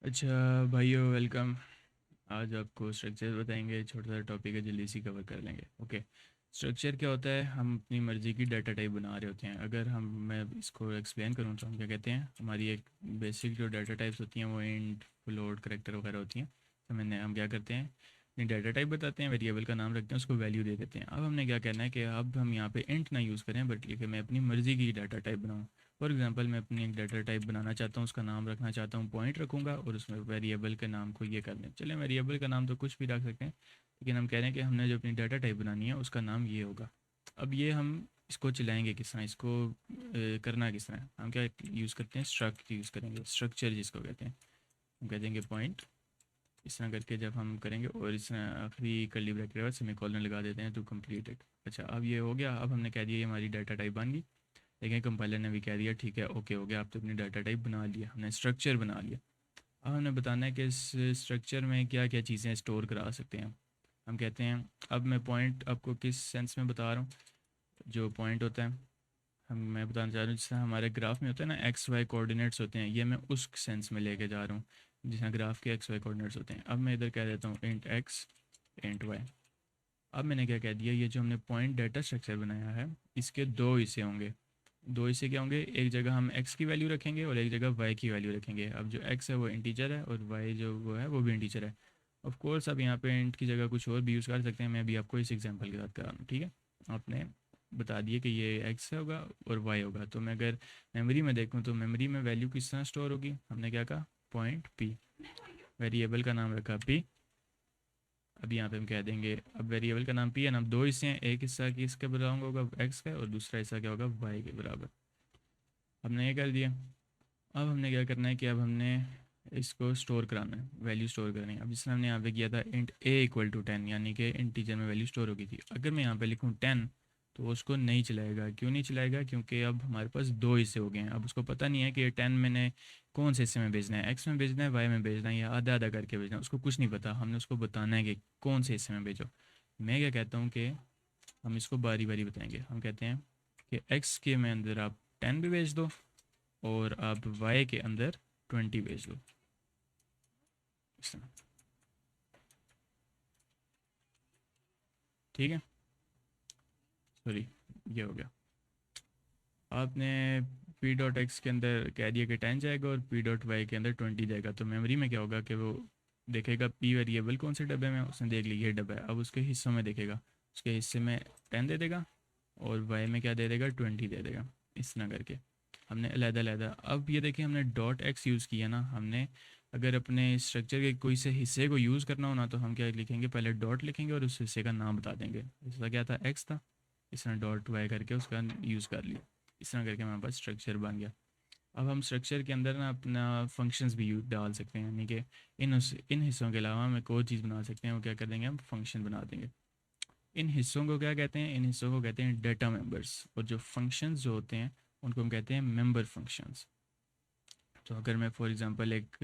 अच्छा भाइयों, वेलकम। आज आपको स्ट्रक्चर बताएंगे। छोटा सा टॉपिक है, जल्दी से कवर कर लेंगे। ओके। स्ट्रक्चर क्या होता है? हम अपनी मर्ज़ी की डाटा टाइप बना रहे होते हैं। अगर हम मैं इसको एक्सप्लेन करूँ तो हम क्या कहते हैं, हमारी एक बेसिक जो डाटा टाइप्स होती हैं वो इंट, फ्लोट, करेक्टर वगैरह होती हैं। तो मैंने हम क्या करते हैं, अपनी डाटा टाइप बताते हैं, वेरिएबल का नाम रखते हैं, उसको वैल्यू दे देते हैं। अब हमने क्या करना है कि अब हम यहाँ पे इंट ना यूज़ करें, बट कि मैं अपनी मर्ज़ी की डाटा टाइप बनाऊँ। फॉर एग्जांपल, मैं अपनी एक डाटा टाइप बनाना चाहता हूँ, उसका नाम रखना चाहता हूँ पॉइंट रखूँगा, और उसमें वेरिएबल के नाम को ये कर दें। चलें, वेरिएबल का नाम तो कुछ भी रख सकते हैं, लेकिन हम कह रहे हैं कि हमने जो अपनी डाटा टाइप बनानी है उसका नाम ये होगा। अब ये हम इसको चलाएंगे किस तरह, इसको करना किस तरह, हम क्या यूज़ करते हैं, स्ट्रक्ट यूज़ करेंगे, स्ट्रक्चर जिसको कहते हैं। हम कह देंगे पॉइंट, इस तरह करके जब हम करेंगे, और इस तरह आखिरी कर्ली ब्रैकेट के बाद सेमीकोलन लगा देते हैं टू कंप्लीट इट। अच्छा, अब ये हो गया। अब हमने कह दिया ये हमारी डाटा टाइप बन गई। लेकिन कंपाइलर ने भी कह दिया ठीक है, ओके हो गया, आप तो अपनी डाटा टाइप बना लिया, हमने स्ट्रक्चर बना लिया। अब हमें बताना है कि इस स्ट्रक्चर में क्या क्या चीज़ें स्टोर करा सकते हैं। हम कहते हैं, अब मैं पॉइंट आपको किस सेंस में बता रहा हूँ, जो पॉइंट होता है, हम मैं बताना चाह रहा हूँ, जिस हमारे ग्राफ में होता है ना, एक्स वाई कोऑर्डिनेट्स होते हैं, ये मैं उस सेंस में लेके जा रहा हूँ जिस ग्राफ के एक्स वाई कोऑर्डिनेट्स होते हैं। अब मैं इधर कह देता हूँ इंट एक्स, इंट वाई। अब मैंने क्या कह दिया, ये जो हमने पॉइंट डाटा स्ट्रक्चर बनाया है, इसके दो हिस्से होंगे। दो हिस्से क्या होंगे, एक जगह हम x की वैल्यू रखेंगे और एक जगह y की वैल्यू रखेंगे। अब जो x है वो इंटीजर है, और y जो वो है वो भी इंटीजर है। ऑफ कोर्स अब यहाँ पे इंट की जगह कुछ और भी यूज़ कर सकते हैं, मैं भी आपको इस एग्जांपल के साथ करा रहा हूँ। ठीक है, आपने बता दिए कि ये x होगा और y होगा। तो मैं अगर मेमोरी में देखूँ तो मेमोरी में वैल्यू किस तरह स्टोर होगी, हमने क्या कहा, पॉइंट p, वेरिएबल का नाम रखा p। अब यहाँ पे हम कह देंगे, अब वेरिएबल का नाम p है ना, अब दो हिस्से हैं, एक हिस्सा किसके बराबर होगा, x का, और दूसरा हिस्सा क्या होगा, y के बराबर। हमने ये कर दिया। अब हमने क्या करना है कि अब हमने इसको स्टोर कराना है, वैल्यू स्टोर करनी है। अब जिसने हमने यहाँ पे किया था इंट a इक्वल टू 10, यानी कि इंटीजर में वैल्यू स्टोर होगी थी। अगर मैं यहाँ पे लिखूँ 10, तो उसको नहीं चलाएगा। क्यों नहीं चलाएगा? क्योंकि अब हमारे पास दो हिस्से हो गए हैं। अब उसको पता नहीं है कि ये 10 मैंने कौन से हिस्से में भेजना है, एक्स में भेजना है, वाई में भेजना है, या आधा आधा करके भेजना है, उसको कुछ नहीं पता। हमने उसको बताना है कि कौन से हिस्से में भेजो। मैं क्या कहता हूँ कि हम इसको बारी बारी बताएंगे। हम कहते हैं कि एक्स के में अंदर आप 10 भी भेज दो, और आप y के अंदर 20 भेज दो, इस तरह। ठीक है, सॉरी, ये हो गया। आपने पी डॉट एक्स के अंदर कह दिया कि 10 जाएगा, और पी डॉट वाई के अंदर 20 जाएगा। तो मेमोरी में क्या होगा कि वो देखेगा पी वेरिएबल कौन से डब्बे में है, उसने देख लिया ये डब्बा है। अब उसके हिस्सों में देखेगा, उसके हिस्से में 10 दे देगा, और वाई में क्या दे देगा, 20 दे देगा। इस तरह करके हमने अलहदा-अलहदा। अब ये देखिए, हमने डॉट एक्स यूज़ किया ना। हमने अगर अपने स्ट्रक्चर के कोई से हिस्से को यूज़ करना हो ना, तो हम क्या लिखेंगे, पहले डॉट लिखेंगे और उस हिस्से का नाम बता देंगे। इसका क्या था, एक्स था, इस तरह डॉट वाई करके उसका यूज़ कर लिया। इस तरह करके हमारे पास स्ट्रक्चर बन गया। अब हम स्ट्रक्चर के अंदर ना अपना फंक्शंस भी डाल सकते हैं, यानी कि इन हिस्सों के अलावा हम एक और चीज़ बना सकते हैं, वो क्या कर देंगे, हम फंक्शन बना देंगे। इन हिस्सों को क्या कहते हैं, इन हिस्सों को कहते हैं डेटा मेंबर्स, और जो फंक्शंस जो होते हैं उनको हम कहते हैं मेंबर फंक्शंस। तो अगर मैं फॉर एग्जांपल एक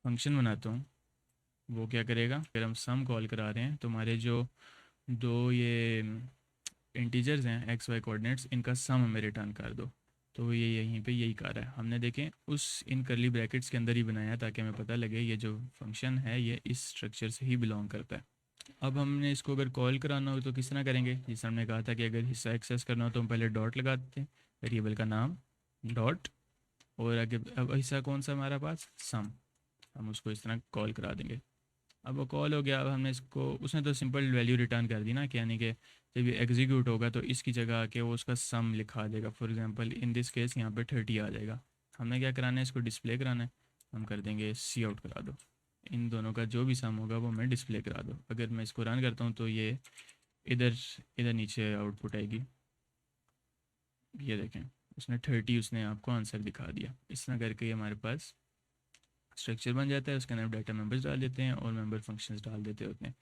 फंक्शन बनाता हूँ, वो क्या करेगा, अगर हम सम कॉल करा रहे हैं तो हमारे जो दो ये इंटीजर्स हैं, एक्स वाई कोऑर्डिनेट्स, इनका सम हमें रिटर्न कर दो। तो ये यहीं पे यही कर रहा है। हमने देखें उस इन करली ब्रैकेट्स के अंदर ही बनाया, ताकि हमें पता लगे ये जो फंक्शन है ये इस स्ट्रक्चर से ही बिलोंग करता है। अब हमने इसको अगर कॉल कराना हो तो किस तरह करेंगे, जिस हमने कहा था कि अगर हिस्सा एक्सेस करना हो तो हम पहले डॉट लगा देते हैं, वेरिएबल का नाम डॉट, और आगे अब हिस्सा कौन सा हमारा पास, सम, हम उसको इस तरह कॉल करा देंगे। अब वो कॉल हो गया। अब हमने इसको, उसने तो सिंपल वैल्यू रिटर्न कर दी ना, कि यानी कि जब ये एग्जीक्यूट होगा तो इसकी जगह आके वो उसका सम लिखा देगा। For example in this case यहाँ पे 30 आ जाएगा। हमने क्या कराना है, इसको डिस्प्ले कराना है। हम कर देंगे सी आउट करा दो, इन दोनों का जो भी सम होगा वो हमें डिस्प्ले करा दो। अगर मैं इसको रन करता हूँ तो ये इधर इधर नीचे आउटपुट आएगी। ये देखें, उसने 30 उसने आपको आंसर दिखा दिया। इस तरह करके ये हमारे पास स्ट्रक्चर बन जाता है। उसके अंदर डाटा मेंबर्स डाल देते हैं और मेंबर फंक्शंस डाल देते होते हैं।